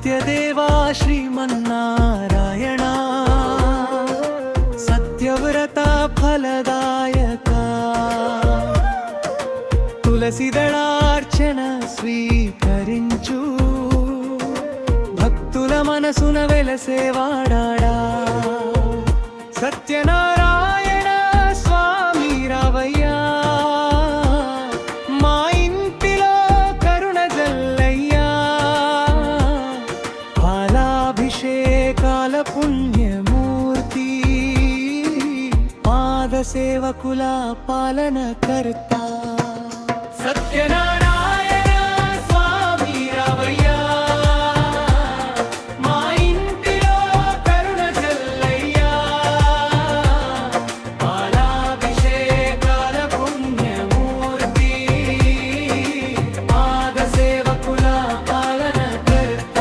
सत्यदेवा Srimannarayana सत्यव्रता फलदायका तुलसीदलार्चन स्वीकरिंचु भक्तुल monsoon वेलसेवाडाडा Satyanarayan स्वामी रावయ్యా మా ఇంటిలో కరుణ జల్లయ్యా పాలాభిషేకాల పుణ్యమూర్తి పాద సేవకుల పాలన కర్త సత్యనారాయణ స్వామి రావయ్యా మా ఇంటిలో కరుణ జల్లయ్యా పాలాభిషేకాల పుణ్యమూర్తి పాద సేవకుల పాలన కర్త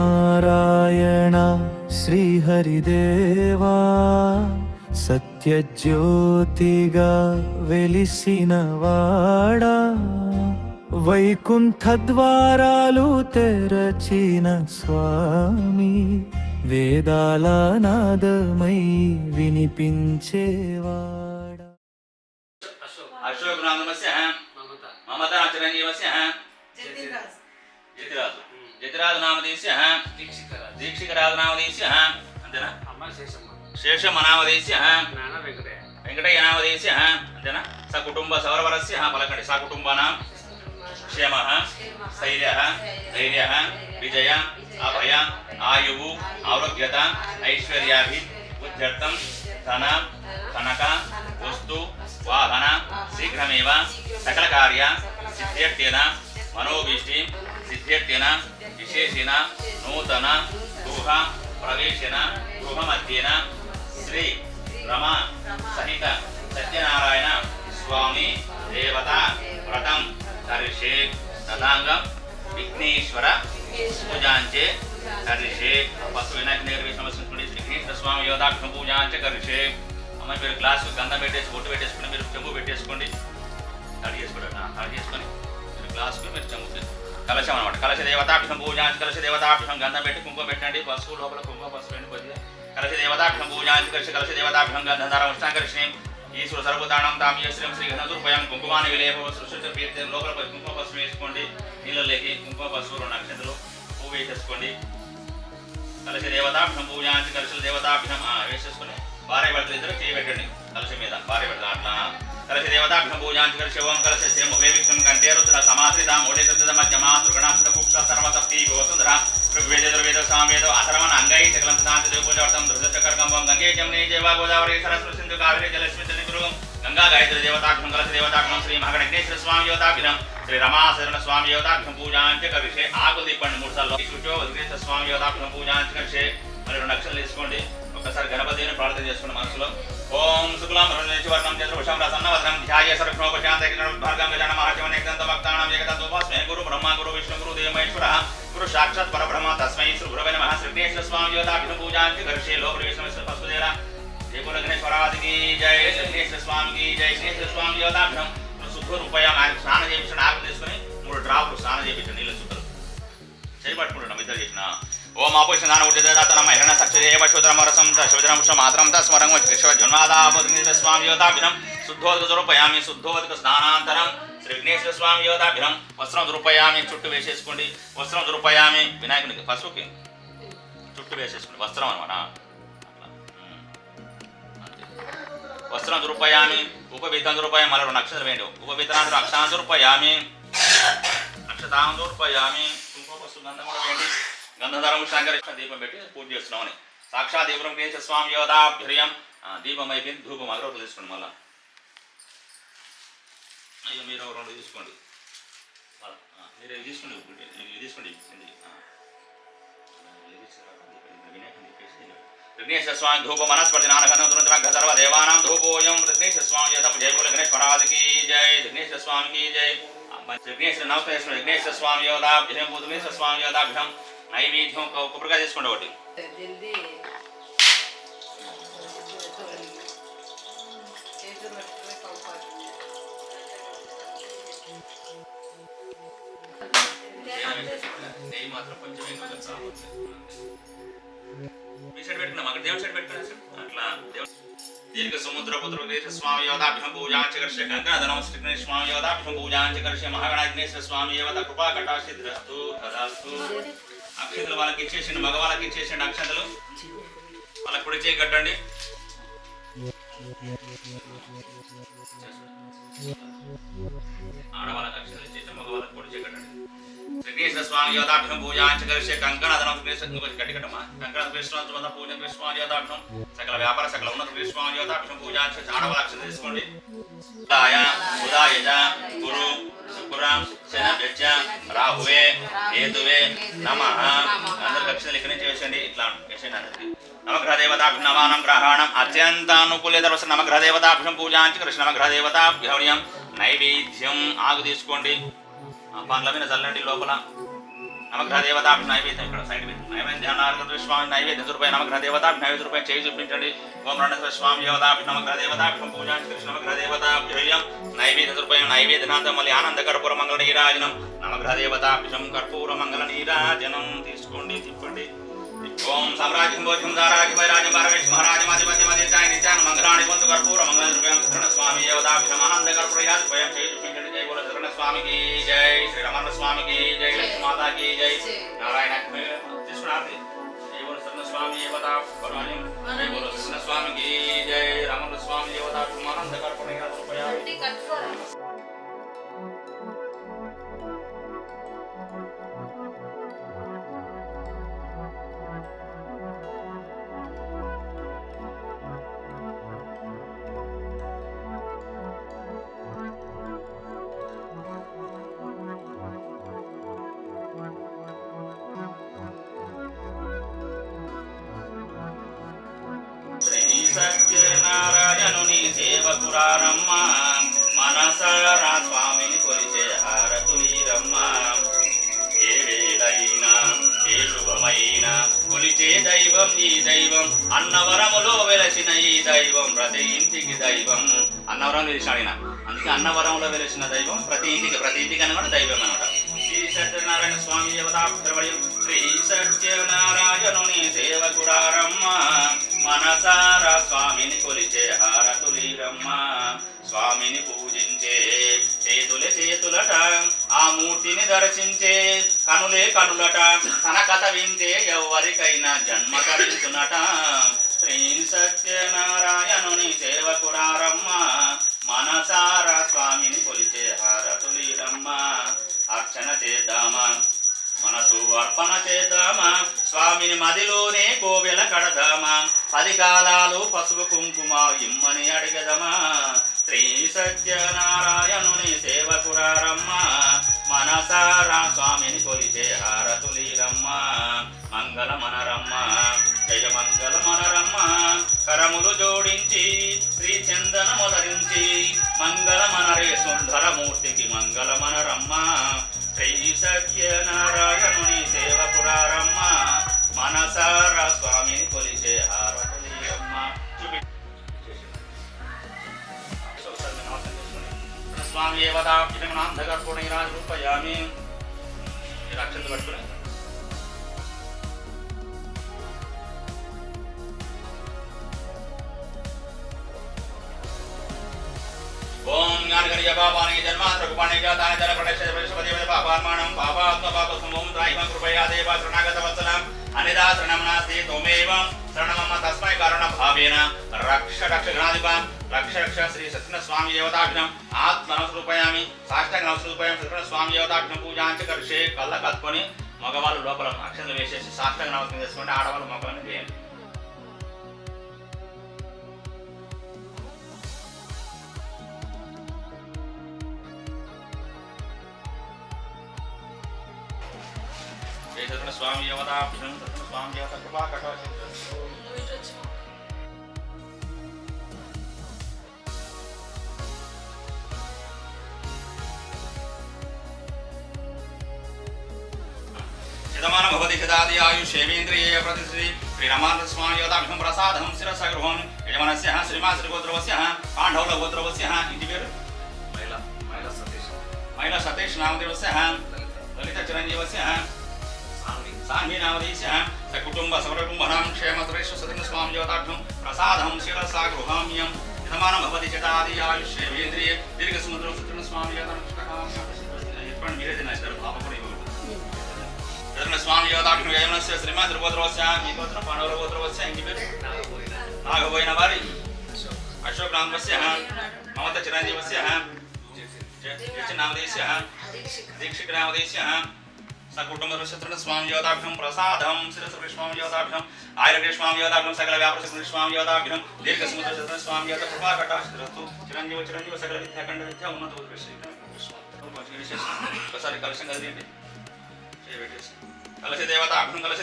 సత్యనారాయణ శ్రీహరిదేవా సత్యజ్యోతిగా వెలిసినవాడా వైకుంఠ ద్వారాలు తెరచిన స్వామి వేదాల నాదమై వినిపించేవాడా అశోక్ నామస్య మమతా చిరంజీవస్య జతిరాజు నామదేశ్య దీక్షికరాజు నామదేశ్య అంతేనా శేషమ్మ నామదేశ్య వెంకటయ్య నామదేశ్య అంతేనా సకుటుంబ సౌరవరస్య పలకండి సకుటుంబానాం క్షేమ స్థైర్య ధైర్య విజయ అభయ ఆయువు ఆరోగ్యత ఐశ్వర్యాభి ఉద్యర్థం ధన కనక వస్తు వాహన శీఘ్రమేవ సకల కార్య సిద్ధ్యర్థ్యేన మనోభీష్టి సిద్ధ్యర్థ్యేన విశేషేణ నూతన గృహ ప్రవేశన గృహమధ్యేన శ్రీ రమ సహిత సత్యనారాయణ స్వామి దేవత వ్రతం కరిషే తదాంగం విఘ్నేశ్వర పూజాంచే కరిషే ఫస్ట్ వినాయక దగ్గర సమస్య విఘ్నేశ్వర స్వామి యోధాక్షణ పూజాంచే కరిషే అమ్మ మీరు గ్లాసు గంధం పెట్టేసి బొట్టు పెట్టేసుకుని మీరు చెంబు పెట్టేసుకోండి తడి చేసుకొని మీరు గ్లాసుకు మీరు చెంబు కలశం అనమాట కలశ దేవతాభ్యం పూజాంచి కలశ దేవతాభ్యం గంధం పెట్టి కుంకుమ పెట్టండి పసుపు లోపల కుంకుమ పసుపు పెట్టి కొద్దిగా కలశ దేవతాభ్యం పూజాంచి కలశ దేవతాభ్యం గంధధారం ఉష్ణాకర్షణం ఈశ్వర సర్వదానం తామ్యశ్రీం శ్రీ గణదుర్భయం కుంకుమాన్ని విలేప సృష్టి పీడితే లోపల కుంకుమ పసుపు వేసుకోండి నీళ్ళలోకి కుంకుమ పసుపు 2 నక్షత్రాలు పువ్వు వేసేసుకోండి కలశ దేవతాభ్యం పూజాంచి కలశ దేవతాభ్యం వేసేసుకుని భార్య భర్తలు ఇద్దరు చేయబెట్టండి కలశ మీద భార్య భర్తలు అట్లా కలశ దేవతాభ్యం పూజాంచి కలశం కలశ సేమేవిక్షం కంటే రుద్ర సమాశ్రిత మోడే సత్యద మధ్యమా తృగణాక్షత కుక్ష సర్వసప్తి గోసుంధర ఋగ్వేద దుర్వేద సామవేద అథర్వణ అంగై చకలంతాంతి దేవపూజార్థం ధృతచకర్కంబం గంగే జమునే జైవ గోదావరి సరస్వతి సింధు కావేరి జలస్మి చలిగురుగం గంగా గాయత్రి దేవతాభ్యం కలశ దేవతాభ్యం శ్రీ మహాగణేశ్వర స్వామి యోతాభ్యం శ్రీ రమాశరణ స్వామి యోతాభ్యం పూజాంచి కరిషే ఆకులు తిప్పండి 3 సార్లు శుచో వదిలేశ్వర స్వామి యోతాభ్యం పూజాంచి కరిషే మరి 2 అక్షరాలు తీసుకోండి ఒక్కసారి గణపతిని ప్రార్థన చేసుకోండి మనసులో ఓం శుక్లాం వర్ణం చతుర్భుజం రసన్నవదనం ధ్యాయ సర్వోపశాంతకిరణం భార్గం గజాన మహాశివన్ ఏకదంత భక్తానాం ఏకదంతోపాస్మే గురు బ్రహ్మ గురు విష్ణు గురు దేవ మహేశ్వర గురు సాక్షాత్ పరబ్రహ్మ తస్మై శ్రీ గురవే నమః శ్రీకృష్ణ స్వామి యోతాభ్యం పూజాంచి కరిషే లోక ప్రవేశం పశుదేరా జయ గురు గణేశ్వరాదికి జయ శ్రీకృష్ణ స్వామికి జయ శ్రీకృష్ణ స్వామి యోతాభ్యం శుద్ధ రూపాయం ఆయన స్నానం చేయించండి ఆకు తీసుకుని 3 డ్రాపులు స్నానం చేయించండి నీళ్ళు శుద్ధులు చేయబట్టుకుంటున్నాం ఇద్దరు చేసిన ఓం ఆపోషణాన ఉద్యదాతనమ హిరణ సక్షదేవ శోధరమరసం శోధరముష మాత్రం తస్మరం కృష్ణజ్వన్మాదాపతినిత స్వామి యోతాభ్యం శుద్ధోదకరూపయామి శుద్ధోదక స్నానాంతరం శ్రీ విఘ్నేశ్వర స్వామి యోతాభ్యం వస్త్రం దురుపయామి చుట్టూ వేసేసుకోండి వస్త్రం దురుపయామి వినాయకునికి పశువుకి చుట్టూ వేసేసుకోండి వస్త్రం అనమాట వస్త్రం దురుపయామి ఉపవీతం దురుపయామి మళ్ళీ 2 నక్షత్రం వేయండి ఉపవీతనాంతరం అక్షాం దురుపయామి అక్షతాం దురుపయామి కుంకుమ పసుపు గంధం కూడా వేయండి గంధధారం శంకరేశ్వర దీపం పెట్టి పూజ చేస్తున్నామని సాక్షాత్ దీపం కేశ స్వామి యోధాభ్యుర్యం దీపం అయిపోయింది ధూపం అగరవత్తులు తీసుకోండి మళ్ళీ అయ్యో మీరు రెండు తీసుకోండి, మీరు ఇవి తీసుకోండి, ఇవి తీసుకోండి. విఘ్నేశ్వర స్వామి ధూప మనస్పతి నానకర్మ సర్వ దేవానాం ధూపోయం విఘ్నేశ్వర స్వామి చేత జయ బోల గణేష్ మహారాజుకి జై, విఘ్నేశ్వర స్వామికి జై. విఘ్నేశ్వర నమస్కారం. విఘ్నేశ్వర స్వామి యోధాభ్యం విఘ్నేశ్వర స్వామి యోధాభ్యం నైవేద్యం కొబ్బరికాయ తీసుకోండి ఒకటి. నెయ్యి మాత్రం కొంచెం మీ సైడ్ పెట్టుకున్నాం, అక్కడ దేవుడి సైడ్ పెట్టుకున్నా సార్. అట్లా దీర్ఘ సముద్రపుత్ర విఘ్నేశ్వర స్వామి యోధాభ్యం పూజాంచకర్షే కంకణధనం శ్రీ స్వామి యోధాభ్యం పూజాంచకర్షే మహాగణాగ్నేశ్వర స్వామి యోధ కృపా కటాక్షిద్రస్తు తదాస్తు. అక్షంతలు వాళ్ళకి ఇచ్చేసిండు, మగవాళ్ళకి ఇచ్చేసిండు అక్షంతలు. వాళ్ళకి కుడి చేయి కట్టండి. ఆడవాళ్ళకి అక్షంతలు ఇచ్చేసి మగవాళ్ళకి కుడి చేయి కట్టండి. విఘ్నేశ్వర స్వామి యోధాభ్యం పూజాంచకర్షే కంకణధనం గట్టి కట్టమ్మా. కంకణ కృష్ణ పూజ కృష్ణ యోధాభ్యం సకల వ్యాపార సకల ఉన్నత కృష్ణ యోధాభ్యం పూజాంచ ఆడవాళ్ళ అక్షంతలు తీసుకోండి. ఉదాయ గురు శుక్రాం శనభ్యచ్చ రాహువే హేతువే నమః. అందరికి అక్షంతలు ఇక్కడి నుంచి వేసండి, ఇట్లా వేసండి అందరికి. నవగ్రహ దేవతాభ్యం నవానం గ్రహాణం అత్యంతానుకూల దర్శన నవగ్రహ దేవతాభ్యం పూజాంచ కృష్ణ నవగ్రహ దేవతాభ్యం నైవేద్యం ఆగు తీసుకోండి. పండ్ల మీద చల్లండి లోపల. నవగ్రహ దేవతాభ్యం నైవేద్యం ఇక్కడ సైడ్ నైవేద్యం స్వామి నైవేద్యం రూపాయి నవగ్రహ దేవతాభ్యం నైవేద్య రూపాయి చేయి చూపించండి. ఓం రణేశ్వర స్వామి యోధాభ్యం నవగ్రహ దేవతాభ్యం పూజాంచ కృష్ణ నవగ్రహ దేవతాభ్యం నైవేద్య రూపాయి నైవేద్యనాథం మళ్ళీ ఆనంద కర్పూర మంగళ నీరాజనం నవగ్రహ దేవతాభ్యం కర్పూర మంగళ నీరాజనం తీసుకోండి, తిప్పండి. ఓం సామ్రాజ్యం భోజం దారాజి వైరాజం పరమేశ్ మహారాజమాధిపతి మధ్యాయ నిత్యాన మంగళాన్ని పొందు కర్పూర మంగళ రూపాయం శరణ స్వామి యోధాభ్యం ఆనంద కర్పూర యాజపయం చేయి చూపించండి. జై బోల శరణ స్వామికి జై, శ్రీ రమణ స్వామికి జై, లక్ష్మీ మాతాకి జై. నారాయణ తీసుకున్నారు. జై బోల శరణ స్వామి యోధాభ్యం జై బోల శరణ స్వామికి జై, రమణ స్వామి యోధాభ్యం ఆనంద కర్పూర యాజపయం. సత్యనారాయణుని సేవకురారమ్మ మనసారా స్వామిని కొలిచే హారతులీరమ్మ. ఏ వేళైనా ఏ శుభమైన కొలిచే దైవం ఈ దైవం, అన్నవరములో వెలసిన ఈ దైవం ప్రతి ఇంటికి దైవం. అన్నవరం వెలిసాడిన అందుకే అన్నవరంలో వెలిసిన దైవం ప్రతి ఇంటికి అని కూడా దైవం అనమాట. శ్రీ సత్యనారాయణ స్వామి దేవతాభ్యం శ్రీ సత్యనారాయణుని సేవకురారమ్మ మనసారా స్వామిని కొలిచే హారతులీరమ్మ. స్వామిని పూజించే చేతులే చేతులట, ఆ మూర్తిని దర్శించే కనులే కనులట, తన కథ వింటే ఎవరికైనా జన్మ తరించునట. శ్రీ సత్యనారాయణుని సేవకురారమ్మ మనసారా స్వామిని కొలిచే హారతులీరమ్మ. అర్చన చేద్దామా, మనసు అర్పణ చేద్దామా, స్వామిని మదిలోనే కోవెల కడదామా, 10 కాలాలు పసుపు కుంకుమ ఇమ్మని అడిగదమా. శ్రీ సత్యనారాయణుని సేవకురారమ్మ మనసారా స్వామిని కొలిచే హారతులీరమ్మ. మంగళ మనరమ్మ జయ మంగళ మనరమ్మ, కరములు జోడించి శ్రీ చందనము ధరించి మంగళ మనరే సుందరమూర్తికి మంగళ మనరమ్మ. శ్రీ సత్యనారాయణుని సేవకురారమ్మ మనసారా స్వామిని కొలిచే హారతులీరమ్మ. స్వామి ఏవదాభిమానందగర్భుణైరాజ రూపయామి. మీరు అక్షంత పట్టుకుని ఓం జ్ఞానగణ్య పాపాని జన్మాంతర కుపాణి జాతాని జల ప్రదేశ పాపాన్మానం పాపాత్మ పాపస్మోం త్రాహిమం కృపయా దేవ శరణాగత వత్సలం అనిదా శరణం నాస్తి త్వమేవం శరణమమ్మ తస్మై కారణ భావేన రక్ష రక్ష గణాధిప రక్ష రక్ష శ్రీ సత్యనారాయణ స్వామి దేవతాభ్యం ఆత్మనమస్రూపయామి. సాష్టాంగ నమస్రూపయామి. సత్యనారాయణ స్వామి దేవతాభ్యం పూజాంచ కరిషే. కళ్ళ కత్తుకొని మగవాళ్ళు లోపల అక్షంతలు వేసేసి సాష్టాంగ నమస్కారం చేసుకోండి, ఆడవాళ్ళు మొక్కలను చేయండి. జయ స్వామి దేవతాభ్యం స్వామి దేవత కృపా కటాక్ష యజమాన భవతి శతాది ఆయుష్యేంద్రియ ప్రతిశ్రీ శ్రీరామానంద స్వామి దేవతాభ్యం ప్రసాదం శిరస గృహం యజమానస్య శ్రీమాశ్రీ గోత్రవస్య పాండవుల గోత్రవస్య ఇంటి పేరు మైల సతీష్ నామదేవస్య లలిత చిరంజీవస్య సాంఘీ నామదేశ సకుటుంబ సౌరకుంభనాం క్షేమ సురేష్ సతీష్ స్వామి దేవతాభ్యం ప్రసాదం శిరస గృహామ్యం యజమాన భవతి శతాది ఆయుష్యేంద్రియ దీర్ఘ సముద్రం సతీష్ స్వామి దేవతాభ్యం మీరే తిన్నారు పాపకుడు స్వామి యోధాభ్యం యజమానస్య శ్రీమాశ్రీ గోత్రవస్య ఈ గోత్రం పాండవుల గోత్రవస్య ఇంటి పేరు నాగబోయిన వారి అశోక్ నామస్య మమత చిరంజీవస్య నామదేశ దీక్షిక నామదేశ సకుటుంబ స్వామి యోధాభ్యం ప్రసాదం శిరస్సు స్వామి యోధాభ్యం ఆయుర్వేద స్వామి యోధాభ్యం సకల వ్యాపార స్వామి యోధాభ్యం దీర్ఘ సముద్ర స్వామి యోధ కృపా కటాక్షరస్తు చిరంజీవ సకల విద్యాఖండ విద్యా ఉన్నత ఒకసారి కలశం కదిలేండి కలశ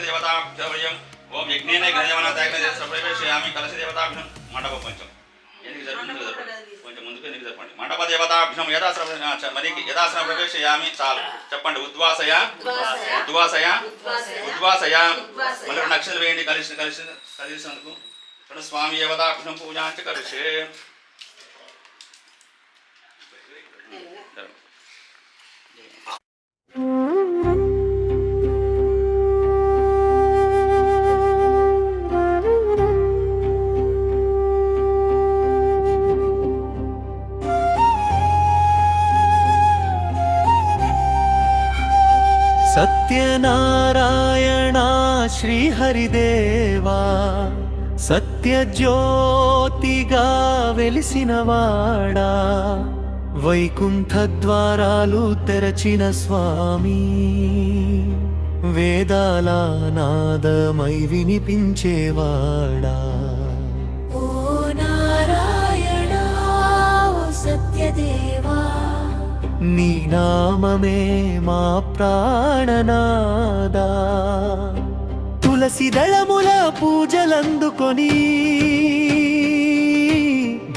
దేవతాభ్యం ఓం యజ్ఞేన గజవన ప్రవేశయామి కలశ దేవతాభ్యం మండప పంచం ఎందుకు జరుగుతుంది కొంచెం ముందుకు ఎందుకు చెప్పండి మండప దేవతాభ్యం యథాశ్రమ ప్రవేశయామి చాలు చెప్పండి ఉద్వాసయ మళ్ళీ నక్షలు వేయండి కలిసినందుకు స్వామి దేవతాభ్యం పూజాంచ కలిసే సత్యనారాయణ శ్రీహరిదేవా సత్యజ్యోతిగా వెలిసినవాడా వైకుంఠ ద్వారాలు తెరచిన స్వామి వేదాల నాదమై వినిపించేవాడా ఓ నారాయణ ఓ సత్యదేవా నీ నామమే మా ప్రాణనాదా తులసి దళముల పూజలందుకొని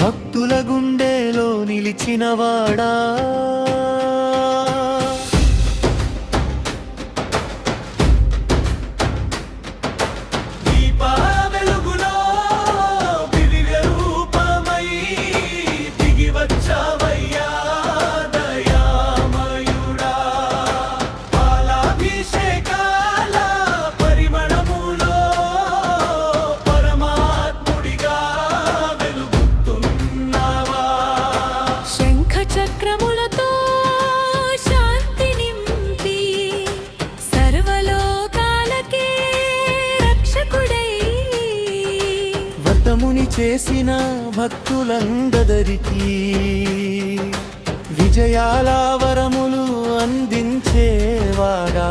భక్తుల గుండెలో నిలిచినవాడా చక్రములతో శాంతి నింపి సర్వలోకాలకే రక్షకుడై వ్రతముని చేసిన భక్తులందరికీ విజయాల వరములు అందించేవాడా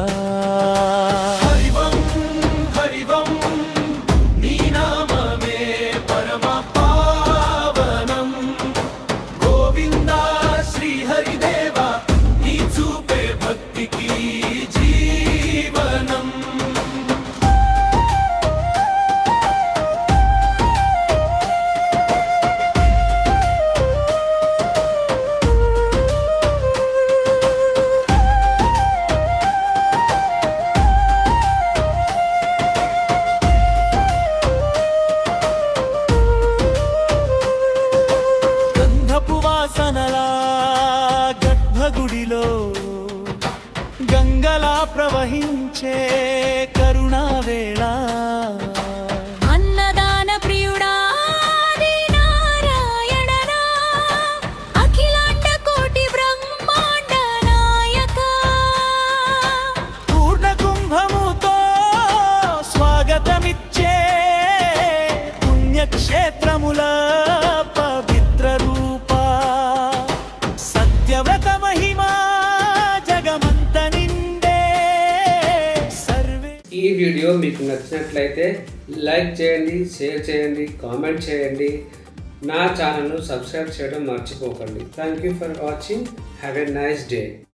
వాసనలా గర్భగుడిలో గంగలా ప్రవహించే కరుణావేళ అన్నదాన ప్రియుడా నారాయణరా అఖిలాండ కోటి బ్రహ్మాండ నాయక పూర్ణ కుంభముతో స్వాగతమిచ్చే పుణ్యక్షేత్రముల పవిత్ర రూప సత్యవ్రత మహిమా జగమంత నిండే సర్వే. ఈ వీడియో మీకు నచ్చినట్లయితే లైక్ చేయండి, షేర్ చేయండి, కామెంట్ చేయండి. నా ఛానల్ను సబ్స్క్రైబ్ చేయడం మర్చిపోకండి. Thank you for watching. Have a nice day.